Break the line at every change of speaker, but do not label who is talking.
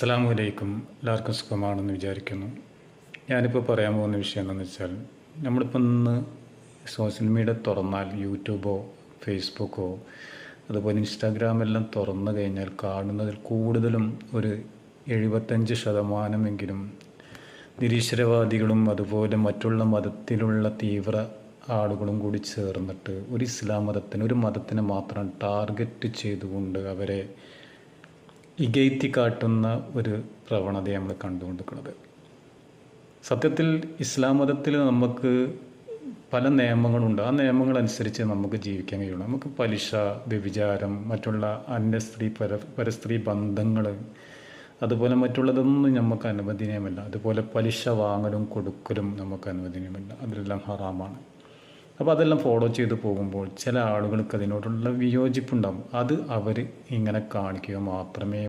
അസ്സലാമു അലൈക്കും. എല്ലാവർക്കും സുഖമാണെന്ന് വിചാരിക്കുന്നു. ഞാനിപ്പോൾ പറയാൻ പോകുന്ന വിഷയം എന്താണെന്ന് വെച്ചാൽ, നമ്മളിപ്പോൾ ഇന്ന് സോഷ്യൽ മീഡിയ തുറന്നാൽ യൂട്യൂബോ ഫേസ്ബുക്കോ അതുപോലെ ഇൻസ്റ്റാഗ്രാമെല്ലാം തുറന്നു കഴിഞ്ഞാൽ കാണുന്നതിൽ കൂടുതലും ഒരു 75% നിരീശ്വരവാദികളും അതുപോലെ മറ്റുള്ള മതത്തിലുള്ള തീവ്ര ആളുകളും കൂടി ചേർന്നിട്ട് ഒരു ഇസ്ലാം മതത്തിന്, ഒരു മതത്തിനെ മാത്രം ടാർഗറ്റ് ചെയ്തുകൊണ്ട് അവരെ ഇകഴ്ത്തി കാട്ടുന്ന ഒരു പ്രവണത നമ്മൾ കണ്ടുകൊണ്ടിരിക്കുന്നത്. സത്യത്തിൽ ഇസ്ലാം മതത്തിൽ നമുക്ക് പല നിയമങ്ങളുണ്ട്. ആ നിയമങ്ങളനുസരിച്ച് നമുക്ക് ജീവിക്കാൻ കഴിയുള്ളൂ. നമുക്ക് പലിശ, വ്യഭിചാരം, മറ്റുള്ള അന്യസ്ത്രീ പരസ്ത്രീ ബന്ധങ്ങൾ, അതുപോലെ മറ്റുള്ളതൊന്നും നമുക്ക് അനുവദനീയമല്ല. അതുപോലെ പലിശ വാങ്ങലും കൊടുക്കലും നമുക്ക് അനുവദനീയമല്ല. അതിലെല്ലാം ഹറാമാണ്. അപ്പോൾ അതെല്ലാം ഫോളോ ചെയ്ത് പോകുമ്പോൾ ചില ആളുകൾക്ക് അതിനോടുള്ള വിയോജിപ്പുണ്ടാകും. അത് അവർ ഇങ്ങനെ കാണിക്കുക മാത്രമേ